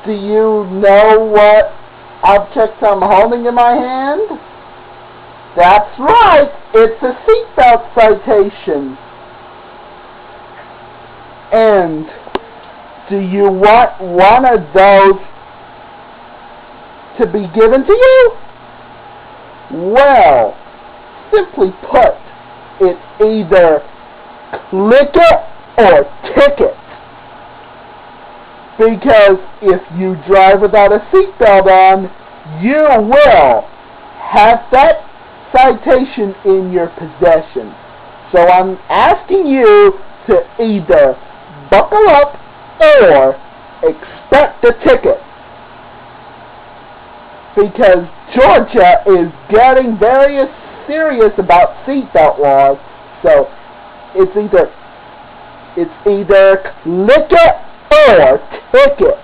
Do you know what object I'm holding in my hand? That's right, it's a seatbelt citation. And do you want one of those to be given to you? Well, simply put, it's either click it or ticket. Because if you drive without a seatbelt on, you will have that citation in your possession. So I'm asking you to either buckle up or expect a ticket. Because Georgia is getting very serious about seatbelt laws, so it's either click it or ticket.